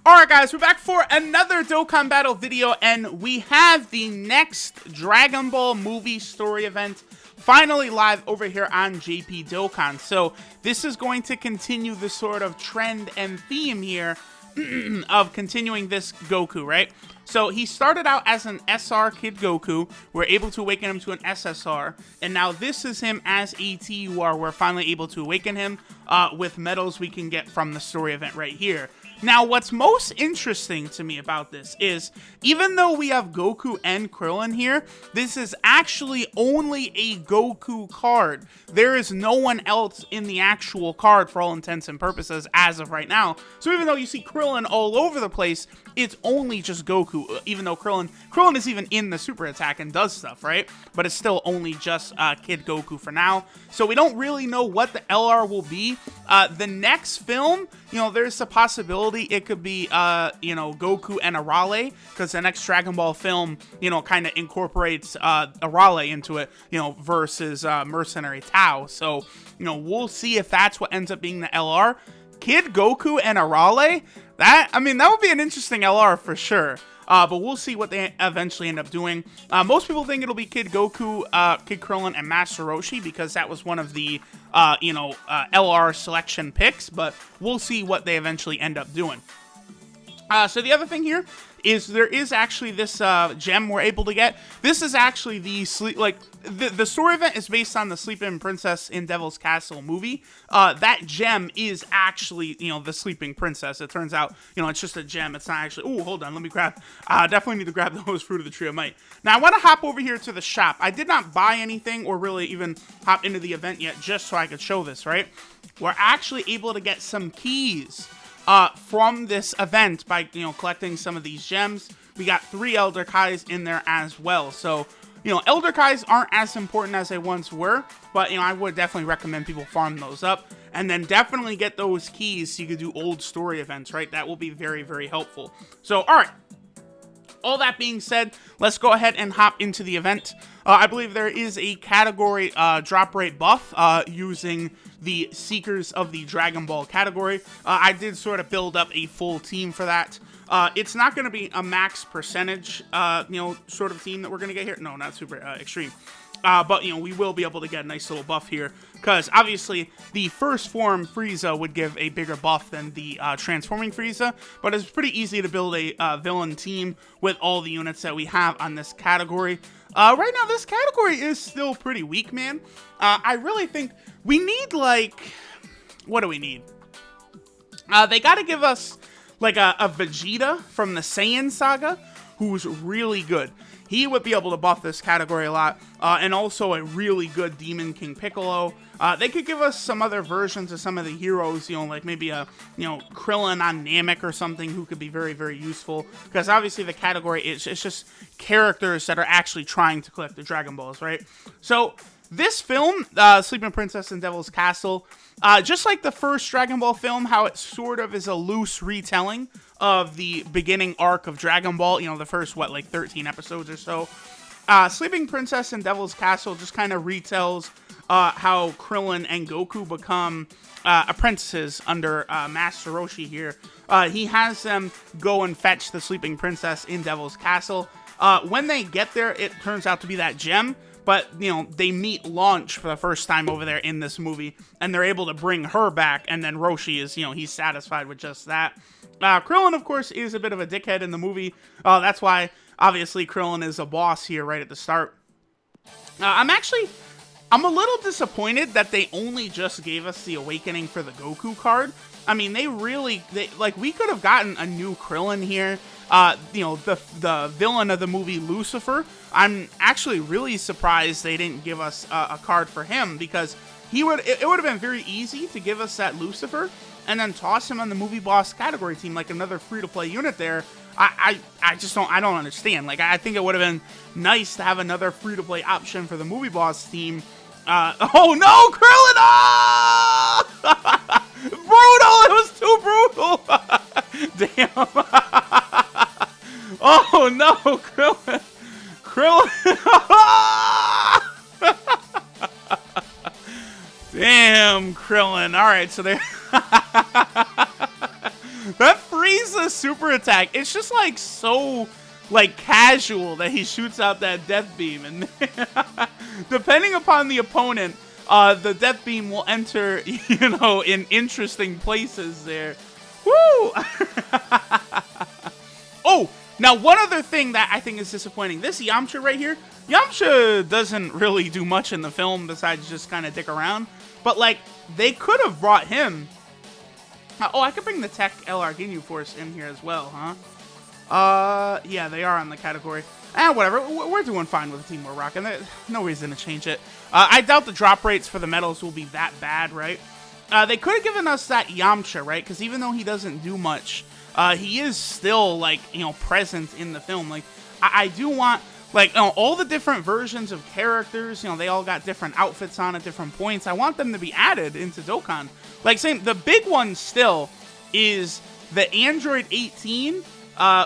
Alright guys, we're back for another Dokkan Battle video, and we have the next Dragon Ball movie story event finally live over here on JP Dokkan. So this is going to continue the sort of trend and theme here of continuing this Goku, right? So he started out as an SR Kid Goku. We're able to awaken him to an SSR, and now this is him as AT, where we're finally able to awaken him with medals we can get from the story event right here. Now, what's most interesting to me about this is, even though we have Goku and Krillin here, this is actually only a Goku card. There is no one else in the actual card for all intents and purposes as of right now. So even though you see Krillin all over the place, it's only just Goku, even though Krillin is even in the super attack and does stuff, right? But it's still only just Kid Goku for now. So we don't really know what the LR will be. The next film, you know, there's a possibility it could be, you know, Goku and Arale, because the next Dragon Ball film, you know, kind of incorporates Arale into it, you know, versus Mercenary Tao. So, you know, we'll see if that's what ends up being the LR. Kid Goku and Arale, that would be an interesting LR for sure. But we'll see what they eventually end up doing. Most people think it'll be Kid Goku, Kid Krillin, and Master Roshi, because that was one of the, LR selection picks. But we'll see what they eventually end up doing. So the other thing here is there is actually this gem we're able to get. This is actually the the story event is based on the Sleeping Princess in Devil's Castle movie. That gem is actually, you know, the Sleeping Princess. It turns out, you know, it's just a gem. It's not actually. Oh, hold on, let me grab. Definitely need to grab those Fruit of the Tree of Might. Now I want to hop over here to the shop. I did not buy anything or really even hop into the event yet, just so I could show this. Right, we're actually able to get some keys from this event by, you know, collecting some of these gems. We got 3 Elder Kais in there as well. So, you know, Elder Kais aren't as important as they once were, but, you know, I would definitely recommend people farm those up, and then definitely get those keys so you could do old story events, right? That will be very, very helpful. So, all right. All that being said, let's go ahead and hop into the event. I believe there is a category drop rate buff using the Seekers of the Dragon Ball category. I did sort of build up a full team for that. It's not going to be a max percentage, you know, sort of team that we're going to get here. No, not super extreme. But, you know, we will be able to get a nice little buff here, because obviously the first form Frieza would give a bigger buff than the transforming Frieza, but it's pretty easy to build a villain team with all the units that we have on this category. Right now, this category is still pretty weak, man. I really think we need, like, what do we need? They got to give us, like, a Vegeta from the Saiyan saga, who's really good. He would be able to buff this category a lot, and also a really good Demon King Piccolo. They could give us some other versions of some of the heroes, you know, like maybe a, you know, Krillin on Namek or something, who could be very, very useful, because obviously the category, it's just characters that are actually trying to collect the Dragon Balls, right? So this film, Sleeping Princess in Devil's Castle, just like the first Dragon Ball film, how it sort of is a loose retelling of the beginning arc of Dragon Ball, you know, the first, what, like 13 episodes or so. Sleeping Princess in Devil's Castle just kind of retells how Krillin and Goku become apprentices under Master Roshi here. He has them go and fetch the Sleeping Princess in Devil's Castle. When they get there, it turns out to be that gem. But, you know, they meet Launch for the first time over there in this movie, and they're able to bring her back, and then Roshi is, you know, he's satisfied with just that. Krillin, of course, is a bit of a dickhead in the movie. That's why, obviously, Krillin is a boss here right at the start. I'm a little disappointed that they only just gave us the Awakening for the Goku card. I mean, we could have gotten a new Krillin here. You know, the villain of the movie, Luciifer. I'm actually really surprised they didn't give us a card for him, because it would have been very easy to give us that Luciifer and then toss him on the movie boss category team, like another free-to-play unit there. I don't understand. Like, I think it would have been nice to have another free-to-play option for the movie boss team. Oh no, Krillin! Ah! Brutal! It was too brutal! Damn. Oh no, Krillin! Damn, Krillin. Alright, so there. That Frieza super attack, it's just like so like casual that he shoots out that death beam, and depending upon the opponent, the death beam will enter, you know, in interesting places there. Woo! Oh, now one other thing that I think is disappointing, this Yamcha right here, Yamcha doesn't really do much in the film besides just kind of dick around, but like, they could have brought him. Oh, I could bring the Tech LR Ginyu Force in here as well, huh? Yeah, they are on the category. Whatever, we're doing fine with the team we're rocking. No reason to change it. I doubt the drop rates for the medals will be that bad, right? They could have given us that Yamcha, right? Because even though he doesn't do much, he is still, like, you know, present in the film. Like, I do want, like, you know, all the different versions of characters, you know, they all got different outfits on at different points. I want them to be added into Dokkan. Like, the big one still is the Android 18,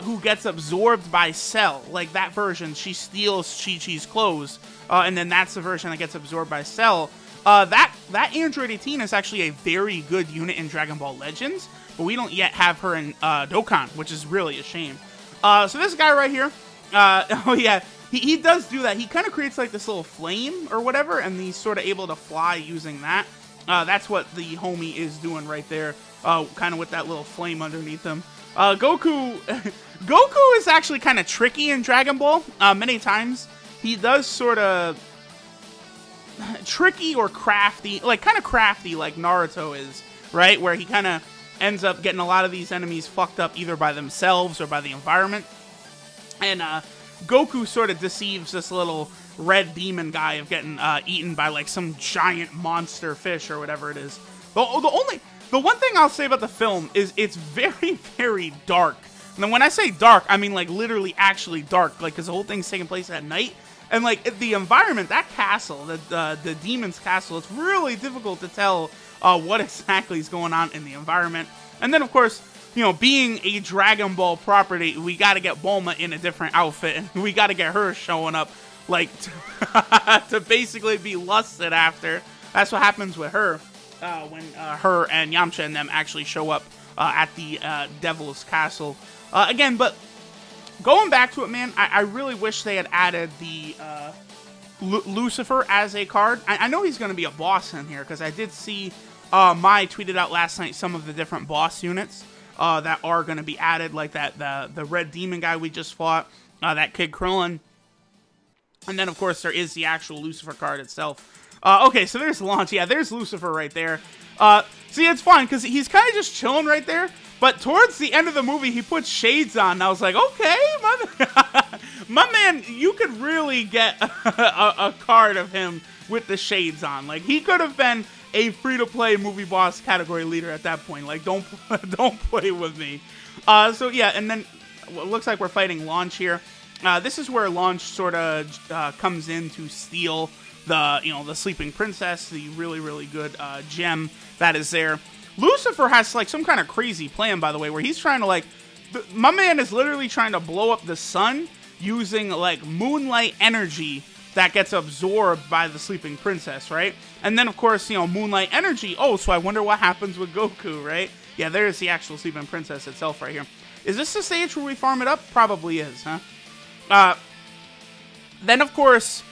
who gets absorbed by Cell. Like, that version, she steals Chi-Chi's clothes, and then that's the version that gets absorbed by Cell. That Android 18 is actually a very good unit in Dragon Ball Legends, but we don't yet have her in Dokkan, which is really a shame. So this guy right here, oh yeah, he does do that. He kind of creates like this little flame or whatever, and he's sort of able to fly using that. That's what the homie is doing right there, kind of with that little flame underneath him. Goku is actually kind of tricky in Dragon Ball. Many times he does sort of tricky or crafty, like kind of crafty like Naruto is, right? Where he kind of ends up getting a lot of these enemies fucked up either by themselves or by the environment. And Goku sort of deceives this little red demon guy of getting eaten by like some giant monster fish or whatever it is. The one thing I'll say about the film is it's very, very dark. And then when I say dark, I mean like literally actually dark, like because the whole thing's taking place at night. And like the environment, that castle, the demon's castle, it's really difficult to tell what exactly is going on in the environment. And then of course, you know, being a Dragon Ball property, we got to get Bulma in a different outfit, and we got to get her showing up, like, to basically be lusted after. That's what happens with her when her and Yamcha and them actually show up at the Devil's Castle. Again, but going back to it, man, I really wish they had added the Luciifer as a card. I know he's going to be a boss in here, because I did see Mai tweeted out last night some of the different boss units that are going to be added, like that the red demon guy we just fought, that Kid Krillin, and then of course there is the actual Luciifer card itself. Okay, so there's launch. Yeah, there's Luciifer right there. See, it's fun because he's kind of just chilling right there. But towards the end of the movie, he puts shades on. And I was like, okay, my man, you could really get a card of him with the shades on. Like, he could have been a free-to-play movie boss category leader at that point. Like, don't play with me. So yeah, and then it looks like we're fighting Launch here. This is where Launch sort of comes in to steal the Sleeping Princess, the really, really good gem that is there. Luciifer has like some kind of crazy plan, by the way, where he's trying to like, my man is literally trying to blow up the sun using like moonlight energy that gets absorbed by the Sleeping Princess, right? And then of course, moonlight energy. Oh, so I wonder what happens with Goku, right? Yeah, there's the actual Sleeping Princess itself right here. Is this the stage where we farm it up? Probably is, huh? Then of course,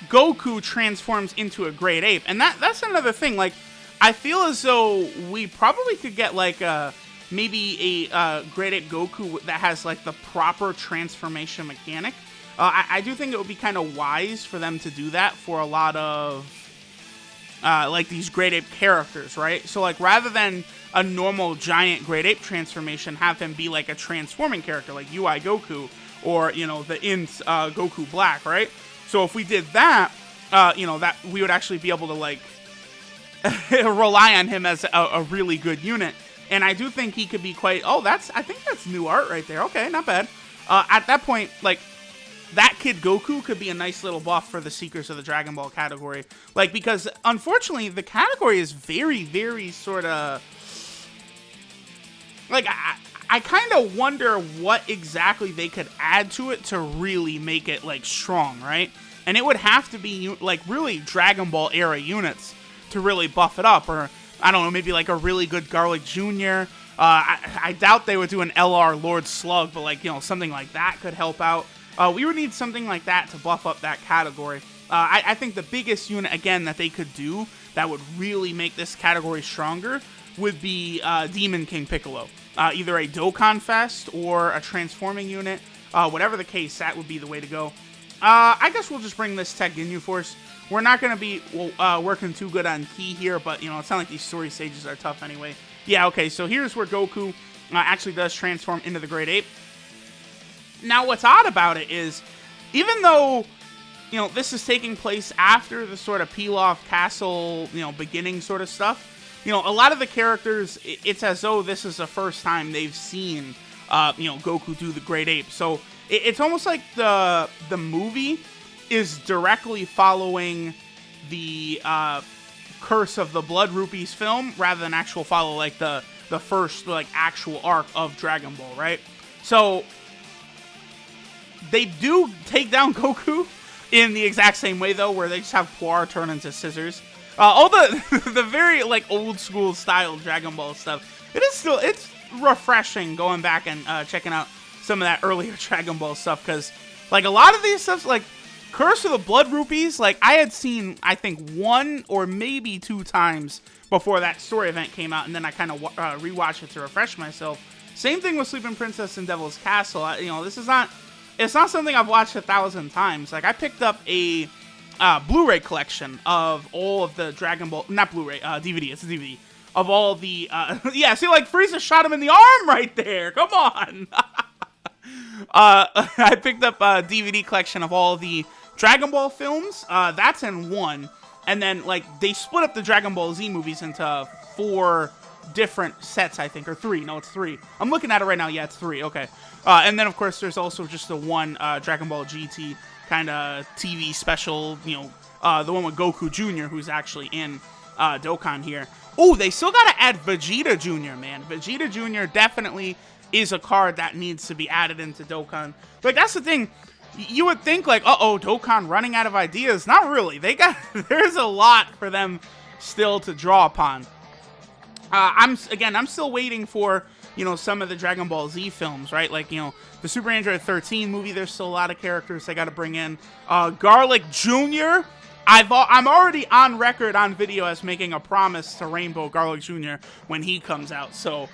Goku transforms into a great ape, and that's another thing. Like, I feel as though we probably could get like maybe a great ape Goku that has like the proper transformation mechanic. I do think it would be kind of wise for them to do that for a lot of like these great ape characters, right? So like rather than a normal giant great ape transformation, have him be like a transforming character like UI Goku or the Int Goku Black, right? So if we did that, that we would actually be able to like rely on him as a really good unit. And I do think he could be quite, I think that's new art right there. Okay, not bad. At that point, like, that Kid Goku could be a nice little buff for the Seekers of the Dragon Ball category. Like, because unfortunately, the category is very, very sort of, like, I kind of wonder what exactly they could add to it to really make it, like, strong, right? And it would have to be, like, really Dragon Ball era units to really buff it up, or I don't know, maybe like a really good Garlic Jr. I doubt they would do an LR Lord Slug, but like, something like that could help out. We would need something like that to buff up that category. I think the biggest unit, again, that they could do that would really make this category stronger would be Demon King Piccolo. Either a Dokkan Fest or a transforming unit. Whatever the case, that would be the way to go. I guess we'll just bring this Tech Ginyu Force. We're not going to be working too good on Ki here, but, it's not like these story stages are tough anyway. Yeah, okay, so here's where Goku actually does transform into the Great Ape. Now, what's odd about it is, even though, this is taking place after the sort of Pilaf Castle, beginning sort of stuff, a lot of the characters, it's as though this is the first time they've seen, Goku do the Great Ape. So it's almost like the movie is directly following the Curse of the Blood Rupees film rather than actual follow like the first like actual arc of Dragon Ball, right? So they do take down Goku in the exact same way though, where they just have Puar turn into scissors. All the very like old school style Dragon Ball stuff. It's refreshing going back and checking out some of that earlier Dragon Ball stuff, because like a lot of these stuffs, like Curse of the Blood Rupees, like I had seen I think 1 or maybe 2 times before that story event came out, and then I kind of rewatched it to refresh myself. Same thing with Sleeping Princess and Devil's Castle. This is not, it's not something I've watched 1,000 times. Like I picked up a Blu-ray collection of all of the Dragon Ball, not Blu-ray, DVD. It's a DVD of all the yeah. See, like Frieza shot him in the arm right there. Come on. I picked up a DVD collection of all the Dragon Ball films. That's in 1. And then, like, they split up the Dragon Ball Z movies into 4 different sets, I think. Or 3. No, it's 3. I'm looking at it right now. Yeah, it's 3. Okay. And then, of course, there's also just the one Dragon Ball GT kind of TV special, the one with Goku Jr., who's actually in Dokkan here. Oh, they still got to add Vegeta Jr., man. Vegeta Jr. definitely is a card that needs to be added into Dokkan. Like, that's the thing. You would think, like, Dokkan running out of ideas. Not really. There's a lot for them still to draw upon. I'm still waiting for, some of the Dragon Ball Z films, right? Like, the Super Android 13 movie, there's still a lot of characters they got to bring in. Garlic Jr., I'm already on record on video as making a promise to Rainbow Garlic Jr. when he comes out. So,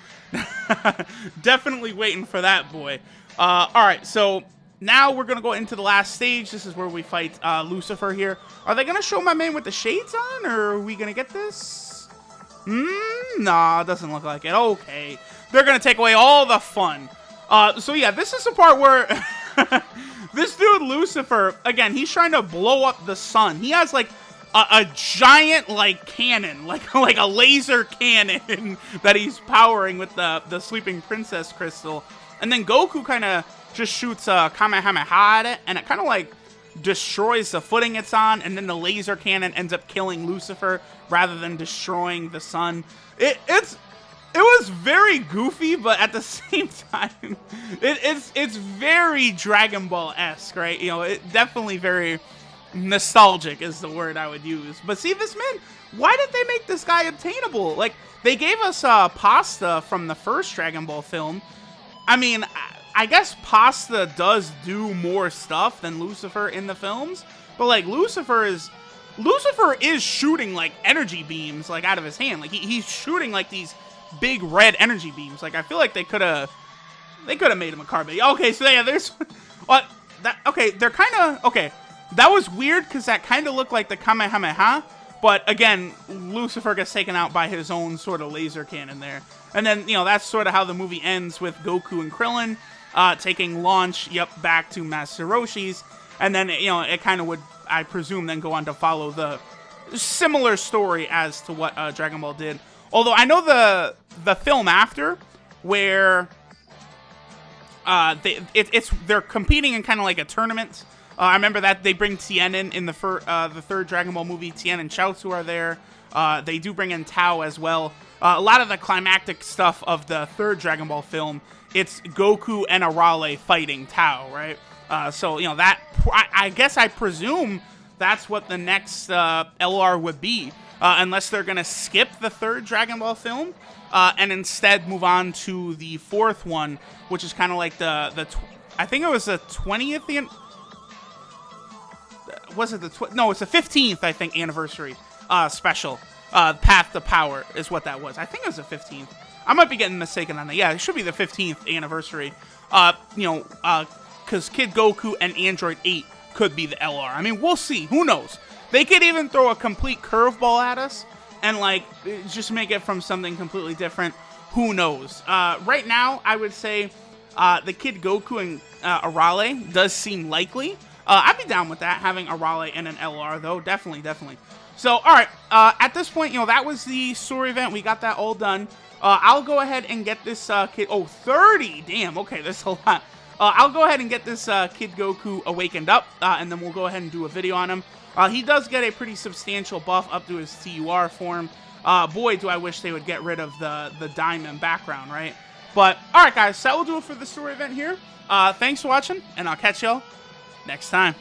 definitely waiting for that boy. Alright, so now we're going to go into the last stage. This is where we fight Luciifer here. Are they going to show my man with the shades on, or are we going to get this? Nah, it doesn't look like it. Okay. They're going to take away all the fun. So yeah, this is the part where this dude Luciifer, again, he's trying to blow up the sun. He has like a giant like cannon, like a laser cannon that he's powering with the Sleeping Princess crystal. And then Goku kind of just shoots a Kamehameha at it, and it kind of like destroys the footing it's on, and then the laser cannon ends up killing Luciifer rather than destroying the sun. It was very goofy, but at the same time, it's very Dragon Ball-esque, right? It definitely very nostalgic is the word I would use. But see, this man, why did they make this guy obtainable? Like, they gave us Pasta from the first Dragon Ball film. I mean, I guess Pasta does do more stuff than Luciifer in the films, but like Luciifer is shooting like energy beams like out of his hand. Like he's shooting like these big red energy beams. Like I feel like they could have made him a carbon. Okay, so yeah, there's they're kind of okay. That was weird because that kind of looked like the Kamehameha, but again, Luciifer gets taken out by his own sort of laser cannon there. And then, that's sort of how the movie ends with Goku and Krillin taking launch, back to Master Roshi's. And then, it kind of would, I presume, then go on to follow the similar story as to what Dragon Ball did. Although I know the film after, where they're competing in kind of like a tournament. I remember that they bring Tien in the third Dragon Ball movie. Tien and Chaozu are there. They do bring in Tao as well. A lot of the climactic stuff of the third Dragon Ball film, it's Goku and Arale fighting Tao, right? So, that, I guess I presume that's what the next LR would be. unless they're going to skip the third Dragon Ball film and instead move on to the fourth one, which is kind of like I think it was the 20th. Was it no, it's the 15th, I think, anniversary special. Path to Power is what that was. I think it was the 15th. I might be getting mistaken on that. Yeah, it should be the 15th anniversary. Because Kid Goku and Android 8 could be the LR. I mean, we'll see. Who knows? They could even throw a complete curveball at us and, like, just make it from something completely different. Who knows? Right now, I would say the Kid Goku and Arale does seem likely. I'd be down with that, having Arale and an LR, though. Definitely, definitely. So, all right. At this point, that was the story event. We got that all done. I'll go ahead and get this kid... Oh, 30! Damn, okay, that's a lot. I'll go ahead and get this Kid Goku awakened up, and then we'll go ahead and do a video on him. He does get a pretty substantial buff up to his TUR form. Boy, do I wish they would get rid of the diamond background, right? But, alright guys, so that will do it for the story event here. Thanks for watching, and I'll catch y'all next time.